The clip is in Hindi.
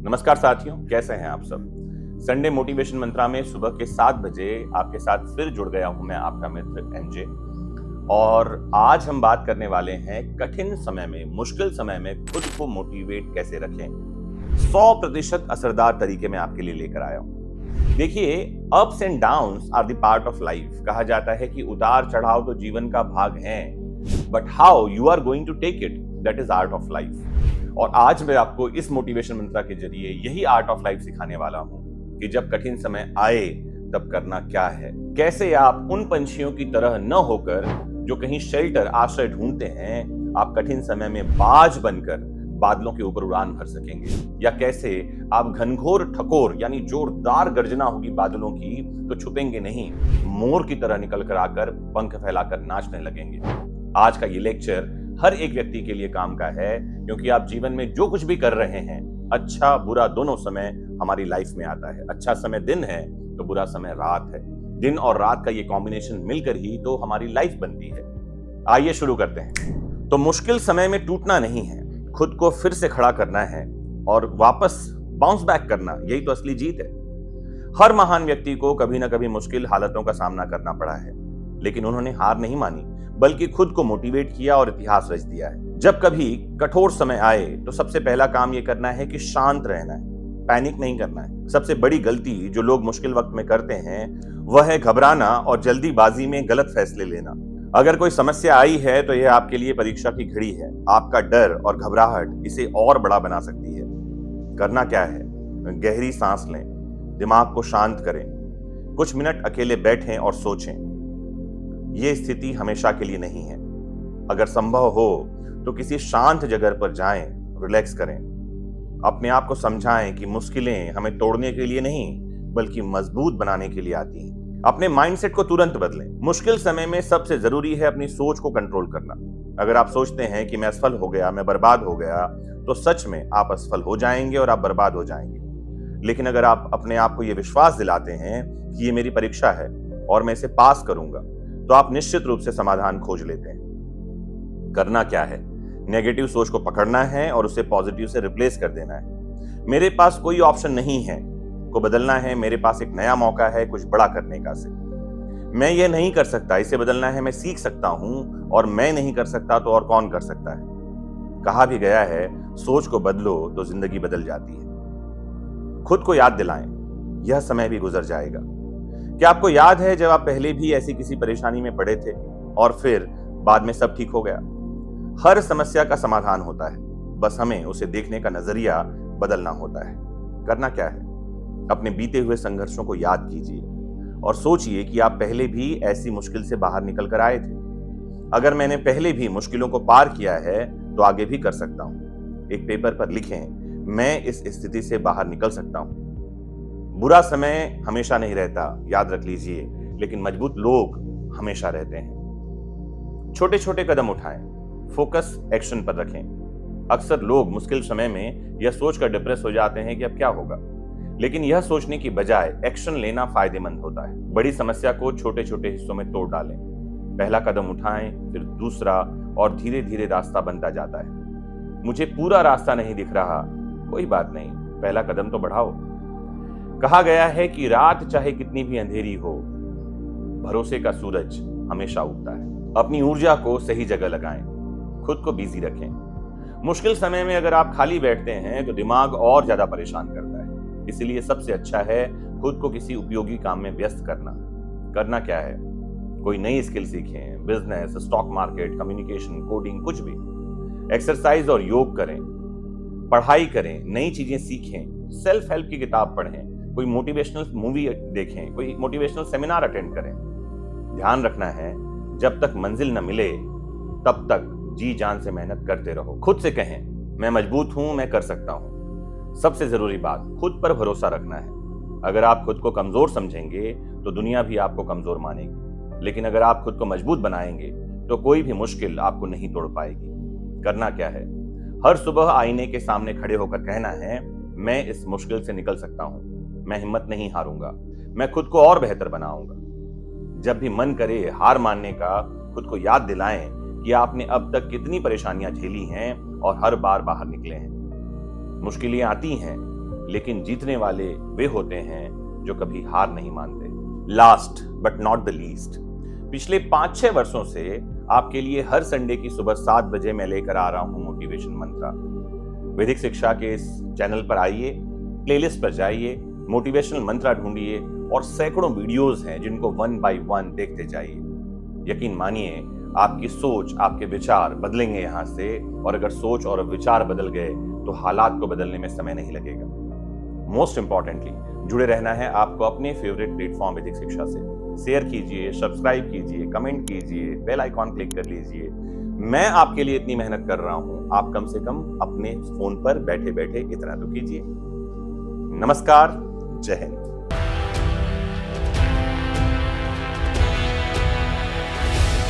नमस्कार साथियों, कैसे हैं आप सब। संडे मोटिवेशन मंत्रा में सुबह के 7 बजे आपके साथ फिर जुड़ गया हूं मैं, आपका मित्र एनजे। और आज हम बात करने वाले हैं कठिन समय में, मुश्किल समय में खुद को मोटिवेट कैसे रखें। 100% असरदार तरीके में आपके लिए लेकर आया हूं। देखिए, ups and downs are the part of life. कहा जाता है कि उतार चढ़ाव तो जीवन का भाग है, but how you are going to take it, that is art of life. और आज मैं आपको इस मोटिवेशन मंत्रा के जरिए यही आर्ट ऑफ लाइफ सिखाने वाला हूं कि जब कठिन समय आए तब करना क्या है। कैसे आप उन पंछियों की तरह न होकर जो कहीं शेल्टर, आश्रय ढूंढते हैं, आप कठिन समय में बाज बनकर बादलों के ऊपर उड़ान भर सकेंगे। या कैसे आप घनघोर ठकोर यानी जोरदार गर्जना होगी बादलों की तो छुपेंगे नहीं, मोर की तरह निकल कर आकर पंख फैलाकर नाचने लगेंगे। आज का ये लेक्चर हर एक व्यक्ति के लिए काम का है, क्योंकि आप जीवन में जो कुछ भी कर रहे हैं, अच्छा बुरा दोनों समय हमारी लाइफ में आता है। अच्छा समय दिन है तो बुरा समय रात है। दिन और रात का ये कॉम्बिनेशन मिलकर ही तो हमारी लाइफ बनती है। आइए शुरू करते हैं। तो मुश्किल समय में टूटना नहीं है, खुद को फिर से खड़ा करना है और वापस बाउंस बैक करना, यही तो असली जीत है। हर महान व्यक्ति को कभी ना कभी मुश्किल हालातों का सामना करना पड़ा है, लेकिन उन्होंने हार नहीं मानी, बल्कि खुद को मोटिवेट किया और इतिहास रच दिया है। जब कभी कठोर समय आए तो सबसे पहला काम यह करना है कि शांत रहना है, पैनिक नहीं करना है। सबसे बड़ी गलती जो लोग मुश्किल वक्त में करते हैं वह है घबराना और जल्दीबाजी में गलत फैसले लेना। अगर कोई समस्या आई है तो यह आपके लिए परीक्षा की घड़ी है। आपका डर और घबराहट इसे और बड़ा बना सकती है। करना क्या है? गहरी सांस लें, दिमाग को शांत करें, कुछ मिनट अकेले बैठें और सोचें। यह स्थिति हमेशा के लिए नहीं है। अगर संभव हो तो किसी शांत जगह पर जाएं, रिलैक्स करें। अपने आप को समझाएं कि मुश्किलें हमें तोड़ने के लिए नहीं, बल्कि मजबूत बनाने के लिए आती हैं। अपने माइंडसेट को तुरंत बदलें। मुश्किल समय में सबसे जरूरी है अपनी सोच को कंट्रोल करना। अगर आप सोचते हैं कि मैं असफल हो गया, मैं बर्बाद हो गया, तो सच में आप असफल हो जाएंगे और आप बर्बाद हो जाएंगे। लेकिन अगर आप अपने आप को यह विश्वास दिलाते हैं कि ये मेरी परीक्षा है और मैं इसे पास करूंगा, तो आप निश्चित रूप से समाधान खोज लेते हैं। करना क्या है? नेगेटिव सोच को पकड़ना है और उसे पॉजिटिव से रिप्लेस कर देना है। मेरे पास कोई ऑप्शन नहीं है को बदलना है, मेरे पास एक नया मौका है कुछ बड़ा करने का। से मैं ये नहीं कर सकता, इसे बदलना है, मैं सीख सकता हूं, और मैं नहीं कर सकता तो और कौन कर सकता है। कहा भी गया है, सोच को बदलो तो जिंदगी बदल जाती है। खुद को याद दिलाएं, यह समय भी गुजर जाएगा। क्या आपको याद है जब आप पहले भी ऐसी किसी परेशानी में पड़े थे और फिर बाद में सब ठीक हो गया? हर समस्या का समाधान होता है, बस हमें उसे देखने का नजरिया बदलना होता है। करना क्या है? अपने बीते हुए संघर्षों को याद कीजिए और सोचिए कि आप पहले भी ऐसी मुश्किल से बाहर निकल कर आए थे। अगर मैंने पहले भी मुश्किलों को पार किया है तो आगे भी कर सकता हूं। एक पेपर पर लिखें, मैं इस स्थिति से बाहर निकल सकता हूं। बुरा समय हमेशा नहीं रहता, याद रख लीजिए, लेकिन मजबूत लोग हमेशा रहते हैं। छोटे छोटे कदम उठाएं, फोकस एक्शन पर रखें। अक्सर लोग मुश्किल समय में यह सोचकर डिप्रेस हो जाते हैं कि अब क्या होगा, लेकिन यह सोचने की बजाय एक्शन लेना फायदेमंद होता है। बड़ी समस्या को छोटे छोटे हिस्सों में तोड़ डालें। पहला कदम उठाएं, फिर दूसरा, और धीरे धीरे रास्ता बनता जाता है। मुझे पूरा रास्ता नहीं दिख रहा, कोई बात नहीं, पहला कदम तो बढ़ाओ। कहा गया है कि रात चाहे कितनी भी अंधेरी हो, भरोसे का सूरज हमेशा उगता है। अपनी ऊर्जा को सही जगह लगाएं, खुद को बिजी रखें। मुश्किल समय में अगर आप खाली बैठते हैं तो दिमाग और ज्यादा परेशान करता है। इसलिए सबसे अच्छा है खुद को किसी उपयोगी काम में व्यस्त करना। करना क्या है? कोई नई स्किल सीखें, business, stock market, communication, coding, कुछ भी। एक्सरसाइज और योग करें, पढ़ाई करें, नई चीजें सीखें, सेल्फ हेल्प की किताब पढ़ें, कोई मोटिवेशनल मूवी देखें, कोई मोटिवेशनल सेमिनार अटेंड करें। ध्यान रखना है, जब तक मंजिल न मिले तब तक जी जान से मेहनत करते रहो। खुद से कहें, मैं मजबूत हूं, मैं कर सकता हूं। सबसे जरूरी बात, खुद पर भरोसा रखना है। अगर आप खुद को कमजोर समझेंगे तो दुनिया भी आपको कमजोर मानेगी, लेकिन अगर आप खुद को मजबूत बनाएंगे तो कोई भी मुश्किल आपको नहीं तोड़ पाएगी। करना क्या है? हर सुबह आईने के सामने खड़े होकर कहना है, मैं इस मुश्किल से निकल सकता हूं, मैं हिम्मत नहीं हारूंगा, मैं खुद को और बेहतर बनाऊंगा। जब भी मन करे हार मानने का, खुद को याद दिलाएं कि आपने अब तक कितनी परेशानियां झेली हैं और हर बार बाहर निकले हैं। मुश्किलें आती हैं, लेकिन जीतने वाले वे होते हैं जो कभी हार नहीं मानते। Last but not the least, पिछले 5-6 वर्षों से आपके लिए हर संडे की सुबह 7 बजे मैं लेकर आ रहा हूं मोटिवेशन मंत्र। वैदिक शिक्षा के इस चैनल पर आइए, प्लेलिस्ट पर जाइए, मोटिवेशनल मंत्र ढूंढिए और सैकड़ों वीडियोस हैं जिनको 1 बाय 1 देखते जाइए। यकीन मानिए, आपकी सोच, आपके विचार बदलेंगे यहां से, और अगर सोच और विचार बदल गए तो हालात को बदलने में समय नहीं लगेगा। मोस्ट इंपॉर्टेंटली जुड़े रहना है आपको अपने फेवरेट प्लेटफॉर्म वैदिक शिक्षा से। शेयर कीजिए, सब्सक्राइब कीजिए, कमेंट कीजिए, बेल आइकॉन क्लिक कर लीजिए। मैं आपके लिए इतनी मेहनत कर रहा हूं, आप कम से कम अपने फोन पर बैठे बैठे इतना तो कीजिए। नमस्कार, जय हिंद।